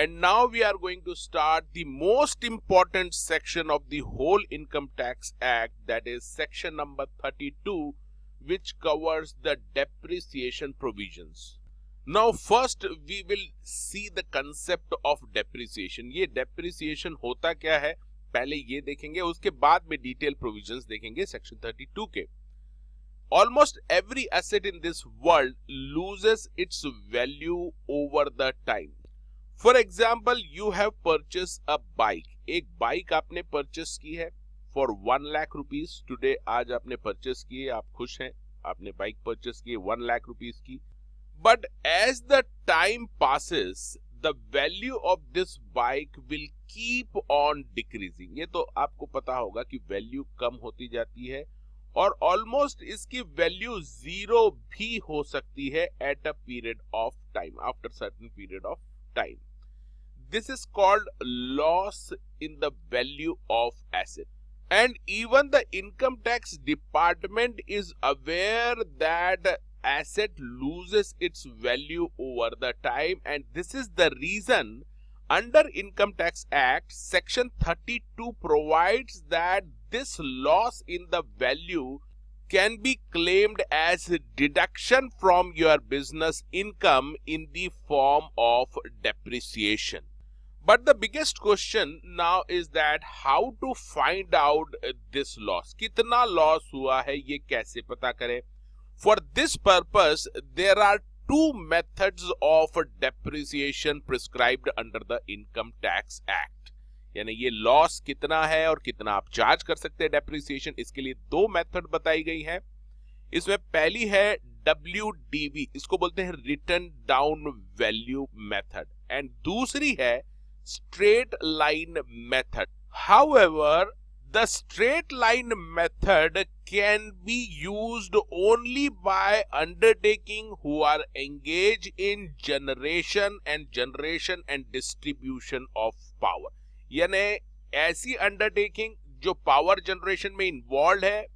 And now we are going to start the most important section of the whole Income Tax Act, that is section number 32, which covers the depreciation provisions. Now first we will see the concept of depreciation. ये depreciation होता क्या है पहले ये देखेंगे, उसके बाद में detail provisions देखेंगे section 32 के. Almost every asset in this world loses its value over the time. For example, you have purchased a bike. एक बाइक आपने परचेस की है for 1 लाख रुपीस. टुडे आज आपने परचेस की है, आप खुश हैं, आपने बाइक परचेस की है 1 लाख रुपीस की. But as the time passes, the value of this bike will keep on decreasing. ये तो आपको पता होगा कि वैल्यू कम होती जाती है और ऑलमोस्ट इसकी वैल्यू 0 भी हो सकती है at a period of time, after certain period of time. This is called loss in the value of asset. And even the income tax department is aware that asset loses its value over the time, and this is the reason under Income Tax Act section 32 provides that this loss in the value can be claimed as a deduction from your business income in the form of depreciation. But the biggest question now is that how to find out this loss. कितना loss हुआ है ये कैसे पता करें? For this purpose, there are two methods of depreciation prescribed under the Income Tax Act. यानी ये loss कितना है और कितना आप चार्ज कर सकते हैं डेप्रिसिएशन, इसके लिए दो मेथड बताई गई है. इसमें पहली है WDV, इसको बोलते हैं written down value method, and दूसरी है straight line method. However, the straight line method can be used only by undertaking who are engaged in generation and distribution of power. यानी ऐसी अंडरटेकिंग जो पावर जनरेशन में involve है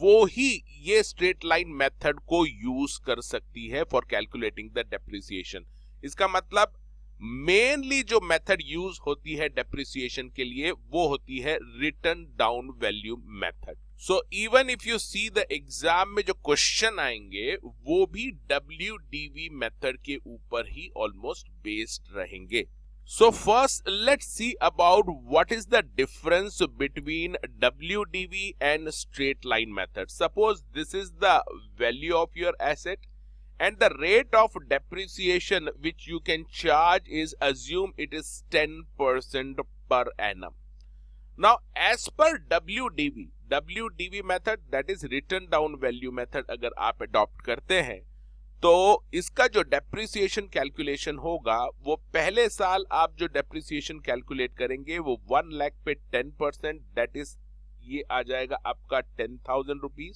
वो ही ये straight line method को यूज कर सकती है फॉर कैलकुलेटिंग द डेप्रिसिएशन. इसका मतलब मेनली जो मेथड यूज होती है डेप्रिसिएशन के लिए वो होती है written down value method. So even if you see the exam में जो क्वेश्चन आएंगे वो भी WDV मेथड के ऊपर ही ऑलमोस्ट बेस्ड रहेंगे. So first let's see about what is the difference between WDV and straight line method. Suppose this is the value of your asset and the rate of depreciation which you can charge is, assume it is 10% per annum. Now as per WDV method, that is written down value method, अगर आप adopt करते हैं तो इसका जो depreciation calculation होगा वो पहले साल आप जो डेप्रिसिएशन कैलकुलेट करेंगे वो 1 लाख पे 10%, दैट इज ये आ जाएगा आपका 10,000 rupees.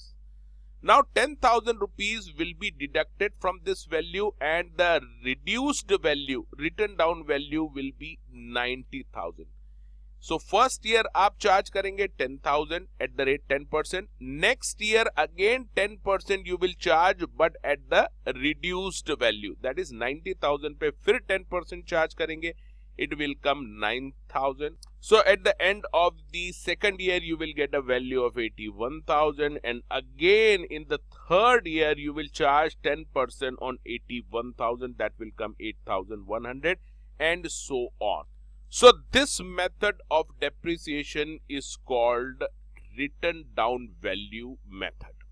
Now 10,000 rupees will be deducted from this value and the reduced value, written down value will be 90,000. So first year आप चार्ज करेंगे 10,000 at the rate 10%. Next year again 10% you will charge but at the reduced value, that is 90,000 पे फिर 10% charge करेंगे, it will come 9,000. So at the end of the second year you will get a value of 81,000, and again in the third year you will charge 10% on 81,000, that will come 8,100, and so on. So this method of depreciation is called written down value method.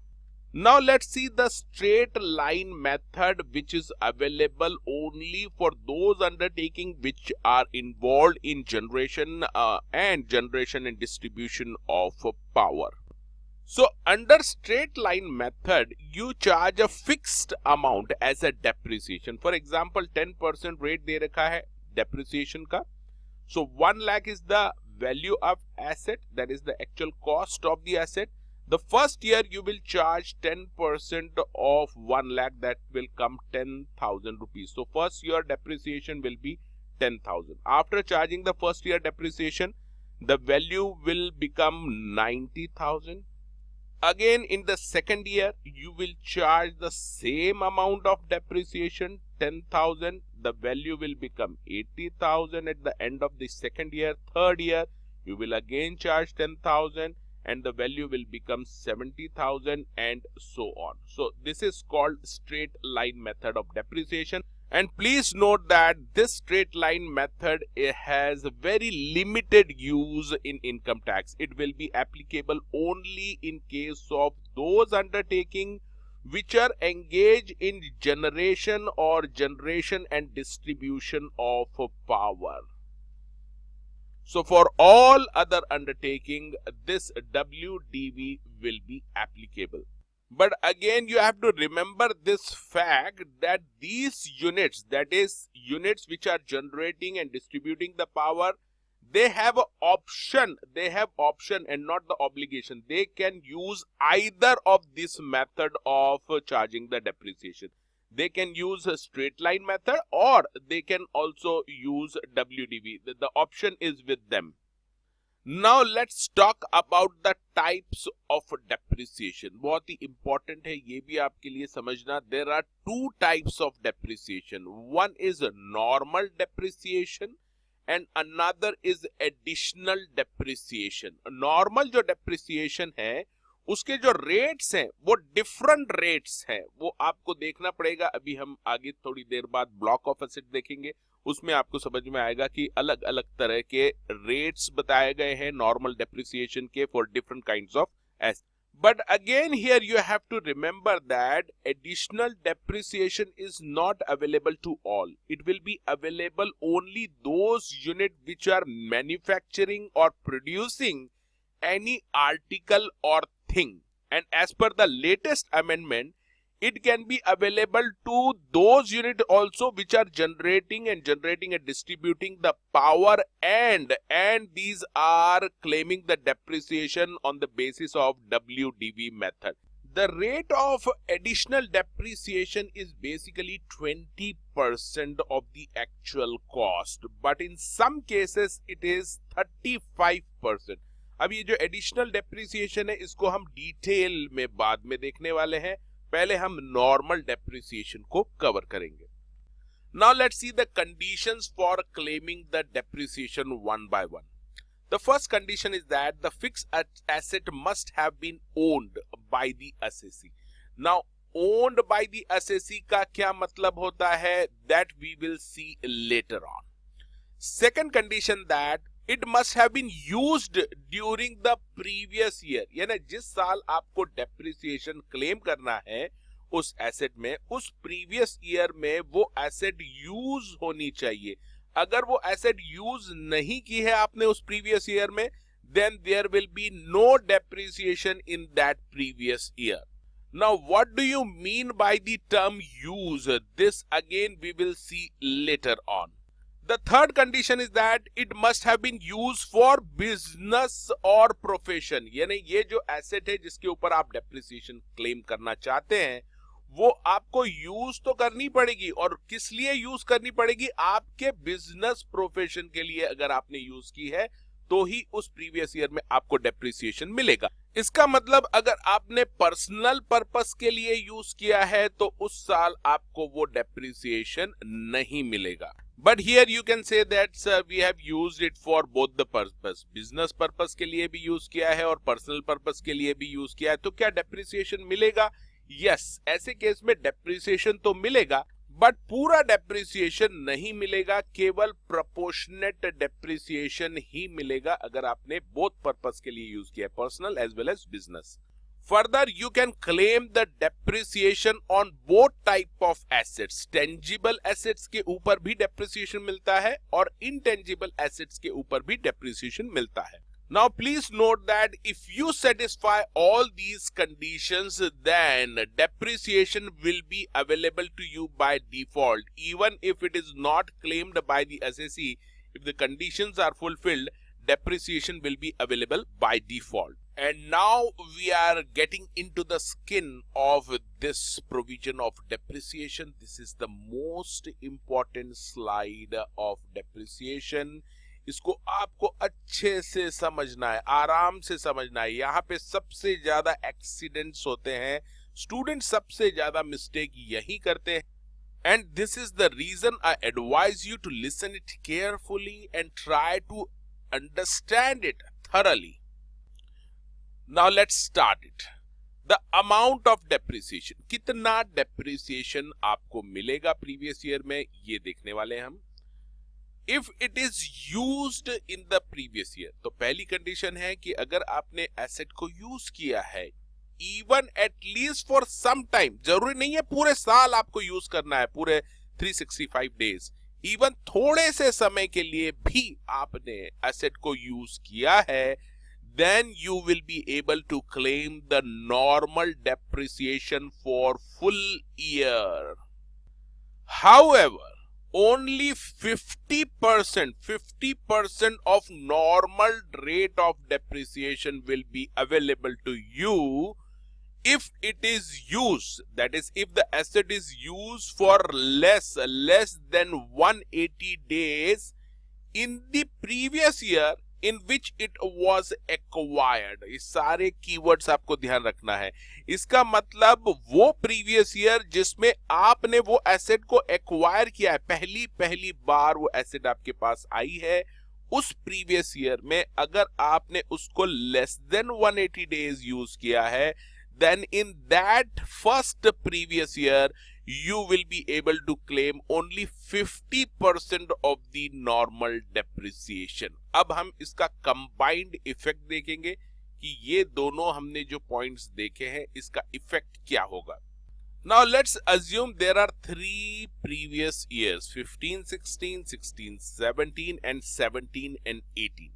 Now let's see the straight line method, which is available only for those undertaking which are involved in generation and distribution of power. So under straight line method you charge a fixed amount as a depreciation. For example 10% rate दे रखा है depreciation का. So 1 lakh is the value of asset, that is the actual cost of the asset. The first year you will charge 10% of 1 lakh, that will come 10,000 rupees. So first year depreciation will be 10,000. After charging the first year depreciation, the value will become 90,000. Again in the second year you will charge the same amount of depreciation, 10,000, the value will become 80,000 at the end of the second year. Third year, you will again charge 10,000 and the value will become 70,000 and so on. So this is called straight line method of depreciation. And please note that this straight line method has very limited use in income tax. It will be applicable only in case of those undertaking which are engaged in generation and distribution of power. So for all other undertaking, this WDV will be applicable. But again, you have to remember this fact that these units, that is units which are generating and distributing the power, they have an option. They have option and not the obligation. They can use either of this method of charging the depreciation. They can use a straight line method or they can also use WDV. The option is with them. Now let's talk about the types of depreciation. बहुत ही important है ये भी आपके लिए समझना. There are two types of depreciation. One is normal depreciation and another is additional depreciation. Normal जो depreciation है उसके जो रेट्स हैं वो डिफरेंट रेट्स हैं, वो आपको देखना पड़ेगा. अभी हम आगे थोड़ी देर बाद ब्लॉक ऑफ एसेट देखेंगे, उसमें आपको समझ में आएगा कि अलग अलग तरह के रेट्स बताए गए हैं नॉर्मल डेप्रिसिएशन के for different kinds of asset. But again here you have to remember that additional depreciation is not available to all. It will be available only those units which are manufacturing or producing any article or thing. And as per the latest amendment, it can be available to those units also which are generating and distributing the power, and these are claiming the depreciation on the basis of WDV method. The rate of additional depreciation is basically 20% of the actual cost, but in some cases it is 35%. अब ये जो additional depreciation है इसको हम detail में बाद में देखने वाले हैं. पहले हम नॉर्मल डेप्रिसिएशन को कवर करेंगे. Now let's see the conditions for claiming the depreciation one by one. The first condition is that the fixed asset must have been owned by the assessee. Now owned by the assessee का क्या मतलब होता है, that we will see later on. Second condition that it must have been used during the previous year. यानी जिस साल आपको depreciation claim करना है उस एसेट में, उस previous year में वो एसेट यूज होनी चाहिए. अगर वो एसेट यूज नहीं की है आपने उस previous year में, then there will be no depreciation in that previous year. Now what do you mean by the term use? This again we will see later on. The third condition is that it must have been used for business or profession. यानी ये जो asset है जिसके ऊपर आप depreciation claim करना चाहते हैं वो आपको यूज तो करनी पड़ेगी, और किस लिए यूज करनी पड़ेगी, आपके बिजनेस प्रोफेशन के लिए अगर आपने यूज की है तो ही उस प्रीवियस ईयर में आपको डेप्रिसिएशन मिलेगा. इसका मतलब अगर आपने पर्सनल पर्पस के लिए यूज किया है तो उस साल आपको वो डेप्रिसिएशन नहीं मिलेगा. But here you can say that we have used it for both the purpose. Business purpose के लिए भी यूज किया है और पर्सनल पर्पस के लिए भी यूज किया है, तो क्या डेप्रिसिएशन मिलेगा? यस, ऐसे केस में डेप्रिसिएशन तो मिलेगा, बट पूरा डेप्रिसिएशन नहीं मिलेगा, केवल प्रोपोर्शनेट डेप्रिसिएशन ही मिलेगा अगर आपने बोथ पर्पस के लिए यूज किया है, personal as well as business. Further, you can claim the depreciation on both type of assets. Tangible assets के ऊपर भी depreciation मिलता है और intangible assets के ऊपर भी depreciation मिलता है. Now, please note that if you satisfy all these conditions, then depreciation will be available to you by default, even if it is not claimed by the assessee. If the conditions are fulfilled, depreciation will be available by default. And now we are getting into the skin of this provision of depreciation. This is the most important slide of depreciation. इसको आपको अच्छे से समझना है, आराम से समझना है. यहाँ पे सबसे ज्यादा एक्सीडेंट्स होते हैं, स्टूडेंट सबसे ज्यादा मिस्टेक यही करते हैं. And this is the reason I advise you to listen it carefully and try to understand it thoroughly. Now let's start it. The amount of depreciation, कितना depreciation आपको मिलेगा previous year में, ये देखने वाले हैं हम. If it is used in the previous year, तो पहली कंडीशन है कि अगर आपने एसेट को यूज किया है even at least for some time, जरूरी नहीं है पूरे साल आपको यूज करना है, पूरे 365 days, इवन थोड़े से समय के लिए भी आपने एसेट को यूज किया है, then you will be able to claim the normal depreciation for full year. However, only 50% of normal rate of depreciation will be available to you if it is used, that is, if the asset is used for less than 180 days in the previous year in which it was acquired. ये सारे keywords आपको ध्यान रखना है. इसका मतलब वो previous year जिसमें आपने वो एसेट को एक्वायर किया है, पहली बार वो एसेट आपके पास आई है, उस प्रीवियस ईयर में अगर आपने उसको लेस देन 180 डेज यूज किया है, then in that first previous year you will be able to claim only 50% of the normal depreciation. अब हम इसका combined effect देखेंगे कि ये दोनों हमने जो points देखे हैं इसका effect क्या होगा. Now let's assume there are 3 previous years, 15, 16, 16, 17 and 17 and 18.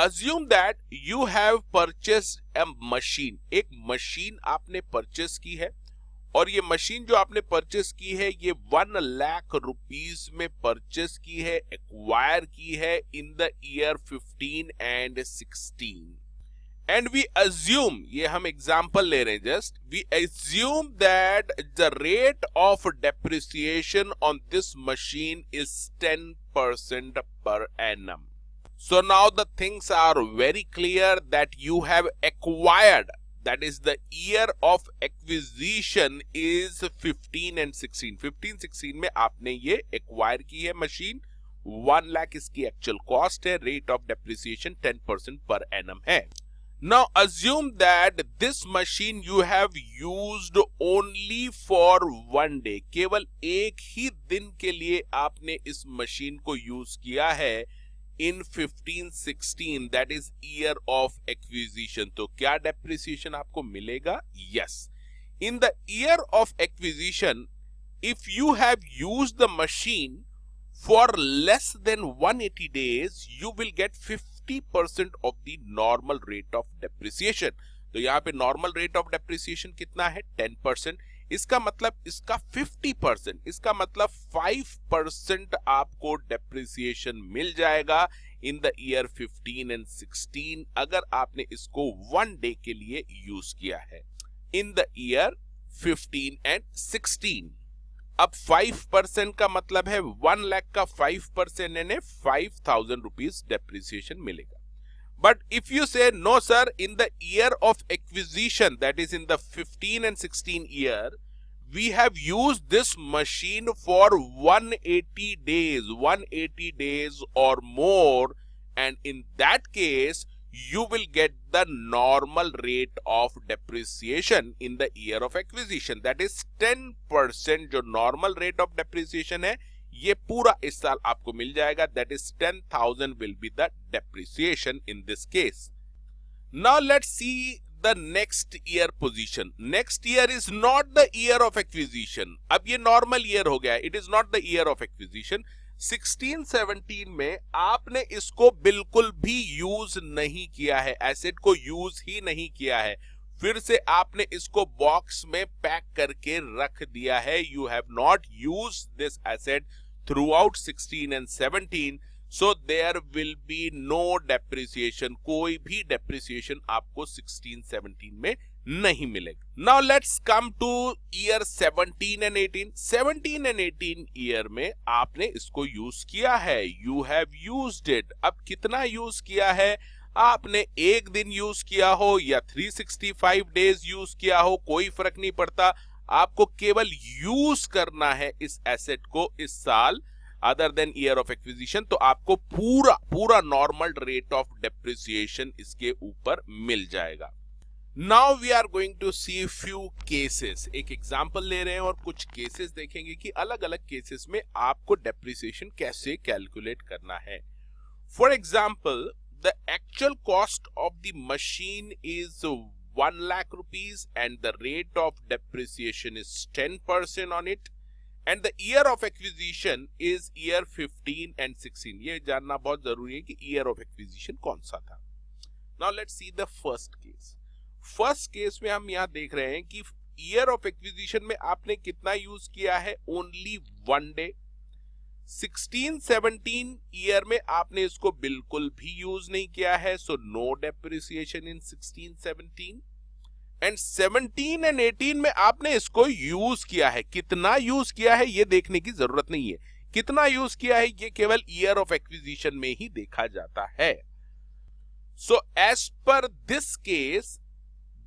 Assume that you have purchased a machine. एक मशीन आपने परचेस की है और ये मशीन जो आपने परचेस की है ये 1 लाख रुपीस में परचेस की है, एक्वायर की है in the year 15 and 16. And we assume, ये हम एग्जाम्पल ले रहे हैं just, we assume that the rate of depreciation on this machine is 10% per annum. So now the things are very clear that you have acquired, that is the year of acquisition is 15 and 16. 15, 16 में आपने ये acquire की है machine, 1 lakh इसकी actual cost है, rate of depreciation 10% per annum है. Now assume that this machine you have used only for 1 day. केवल एक ही दिन के लिए आपने इस मशीन को यूज किया है in 15-16, that is year of acquisition. तो क्या depreciation आपको मिलेगा? Yes. In the year of acquisition, if you have used the machine for less than 180 days, you will get 50% of the normal rate of depreciation. तो यहाँ पे normal rate of depreciation कितना है? 10%. इसका मतलब इसका 50%, इसका मतलब 5% आपको डेप्रिसिएशन मिल जाएगा इन द ईयर 15 and 16 अगर आपने इसको 1 डे के लिए यूज किया है इन द ईयर 15 and 16. अब 5% का मतलब है 1 लाख का 5% यानी 5,000 रुपीज डेप्रिसिएशन मिलेगा. But if you say no sir, in the year of acquisition, that is in the 15 and 16 year, we have used this machine for 180 days or more, and in that case you will get the normal rate of depreciation in the year of acquisition, that is 10%. जो normal rate of depreciation है ये पूरा इस साल आपको मिल जाएगा, that is 10,000 will be the depreciation in this case. Now let's see the next year position. Next year is not the year of acquisition. अब ये normal year हो गया, it is not the year of acquisition. 16-17 में आपने इसको बिल्कुल भी use नहीं किया है, एसेट को यूज ही नहीं किया है, फिर से आपने इसको बॉक्स में पैक करके रख दिया है. You have not use this asset throughout 16 and 17, so there will be no depreciation. कोई भी डेप्रिसिएशन आपको 16-17 में नहीं मिलेगा. Now let's come to year 17 and 18. 17 and 18 year में आपने इसको यूज किया है, यू हैव यूज्ड इट. अब कितना यूज किया है? आपने एक दिन यूज किया हो या 365 डेज यूज किया हो, कोई फर्क नहीं पड़ता. आपको केवल यूज करना है इस एसेट को इस साल, other than year of acquisition, तो आपको पूरा नॉर्मल रेट ऑफ डेप्रिसिएशन इसके ऊपर मिल जाएगा। Now we are going to see few cases. एक एग्जांपल ले रहे हैं और कुछ केसेस देखेंगे कि अलग अलग केसेस में आपको डेप्रिसिएशन कैसे कैलकुलेट करना है। For example, the actual cost of the machine is 1 lakh rupees and the rate of depreciation is 10% on it, and the year of acquisition is year 15 and 16. ये जानना बहुत जरूरी है कि year of acquisition कौन सा था। Now let's see the first case. First case में हम यहाँ देख रहे हैं कि ईयर ऑफ एक्विजिशन में आपने कितना यूज किया है, ओनली 1 डे। 16-17 ईयर में आपने इसको बिल्कुल भी यूज नहीं किया है, so no depreciation in 16-17। And 17 and 18 में आपने इसको यूज किया है। कितना यूज किया है ये देखने की जरूरत नहीं है, कितना यूज किया है ये केवल ईयर ऑफ एक्विजिशन में ही देखा जाता है। So as per this case,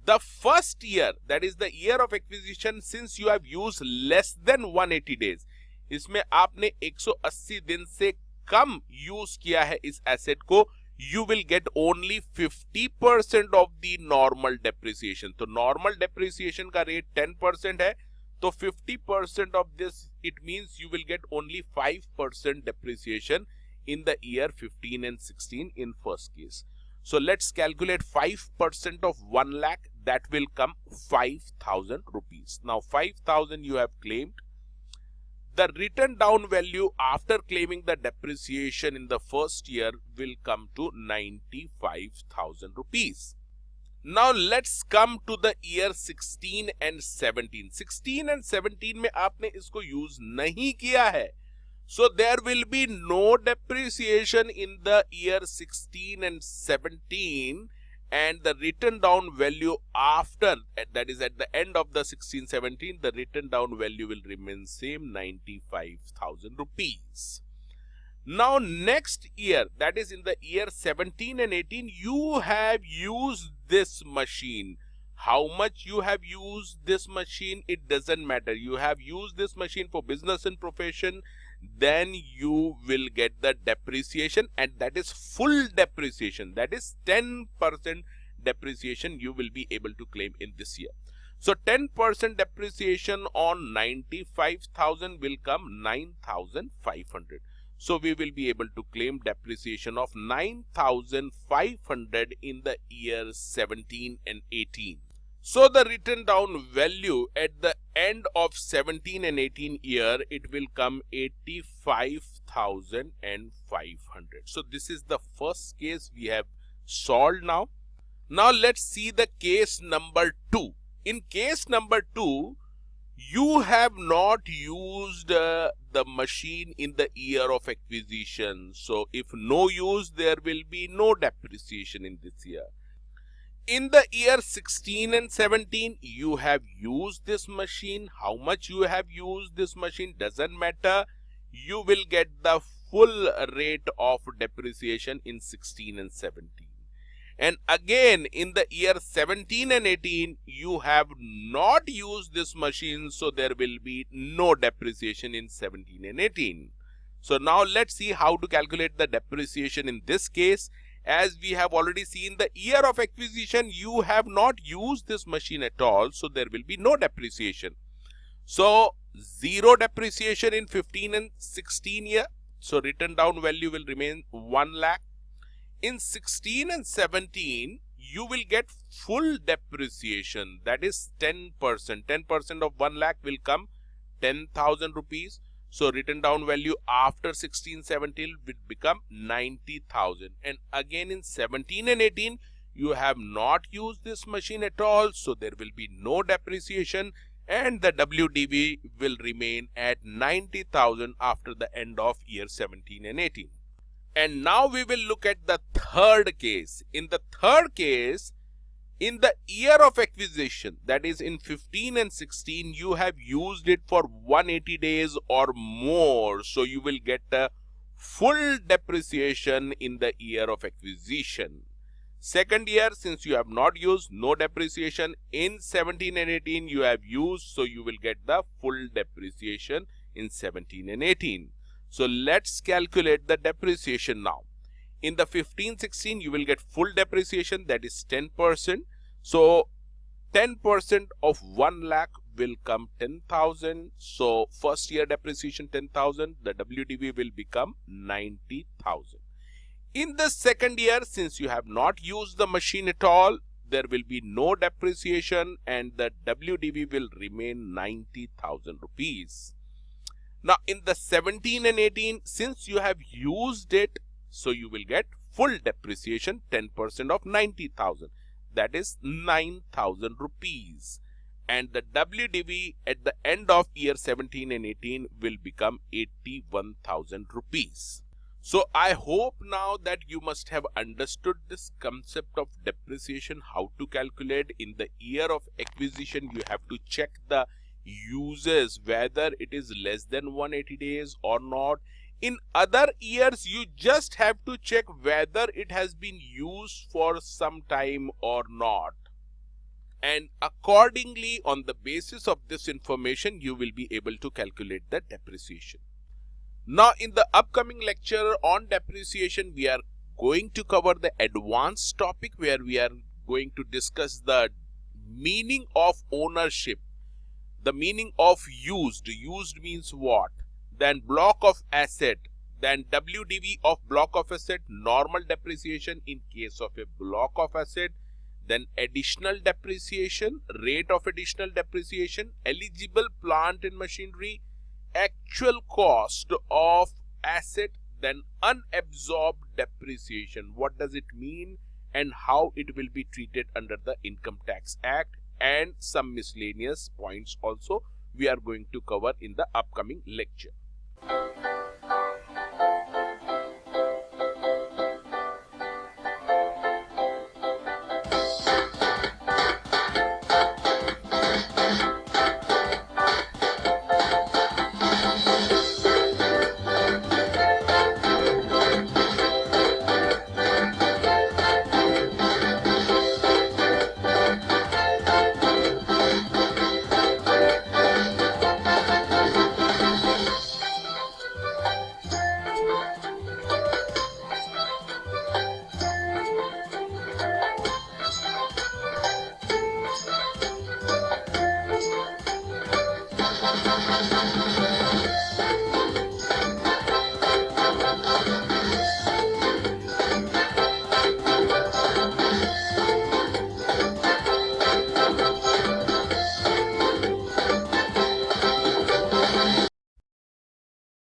the first year, that is the year of acquisition, since you have used less than 180 days, इसमें आपने 180 दिन से कम यूज किया है इस एसेट को, you will get only 50% of the normal depreciation। तो normal depreciation का रेट 10% है, तो 50% of this, it means you will get only 5% depreciation in the year 15 and 16 in first case। So let's calculate 5% of 1 lakh, that will come 5,000 rupees. Now 5,000 you have claimed. The written down value after claiming the depreciation in the first year will come to 95,000 rupees. Now let's come to the year 16 and 17. 16 and 17 में आपने इसको use नहीं किया है, so there will be no depreciation in the year 16 and 17, and the written down value after, that is at the end of the 16-17, the written down value will remain same, 95,000 rupees. Now next year, that is in the year 17 and 18, you have used this machine. How much you have used this machine, it doesn't matter. You have used this machine for business and profession, then you will get the depreciation, and that is full depreciation, that is 10% depreciation you will be able to claim in this year. So 10% depreciation on 95,000 will come 9,500. So we will be able to claim depreciation of 9,500 in the year 17 and 18. So the written down value at the end of 17 and 18 year, it will come 85,500. So this is the first case we have solved now. Now let's see the case number 2. In case number 2, you have not used the machine in the year of acquisition. So if no use, there will be no depreciation in this year. In the year 16 and 17, you have used this machine. How much you have used this machine doesn't matter. You will get the full rate of depreciation in 16 and 17. And again, in the year 17 and 18, you have not used this machine, so there will be no depreciation in 17 and 18. So now let's see how to calculate the depreciation in this case. As we have already seen, the year of acquisition, you have not used this machine at all, so there will be no depreciation. So zero depreciation in 15 and 16 year. So written down value will remain 1 lakh. In 16 and 17, you will get full depreciation, that is 10%. 10% of 1 lakh will come 10,000 rupees. So written down value after 16-17 will become 90,000. And again in 17 and 18, you have not used this machine at all, so there will be no depreciation, and the WDV will remain at 90,000 after the end of year 17 and 18. And now we will look at the third case. In the third case, in the year of acquisition, that is in 15 and 16, you have used it for 180 days or more. So you will get a full depreciation in the year of acquisition. Second year, since you have not used, no depreciation. In 17 and 18 you have used, so you will get the full depreciation in 17 and 18. So let's calculate the depreciation now. In the 15-16 you will get full depreciation, that is 10%. So 10% of 1 lakh will come 10,000. So first year depreciation 10,000, the WDV will become 90,000. In the second year, since you have not used the machine at all, there will be no depreciation and the WDV will remain 90,000 rupees. Now in the 17 and 18, since you have used it, so you will get full depreciation, 10% of 90,000. That is 9,000 rupees. And the WDV at the end of year 17 and 18 will become 81,000 rupees. So I hope now that you must have understood this concept of depreciation, how to calculate. In the year of acquisition, you have to check the uses, whether it is less than 180 days or not. In other years, you just have to check whether it has been used for some time or not. And accordingly, on the basis of this information, you will be able to calculate the depreciation. Now, in the upcoming lecture on depreciation, we are going to cover the advanced topic where we are going to discuss the meaning of ownership, the meaning of used. Used means what? Then block of asset, then WDV of block of asset, normal depreciation in case of a block of asset, then additional depreciation, rate of additional depreciation, eligible plant and machinery, actual cost of asset, then unabsorbed depreciation. What does it mean and how it will be treated under the Income Tax Act, and some miscellaneous points also we are going to cover in the upcoming lecture.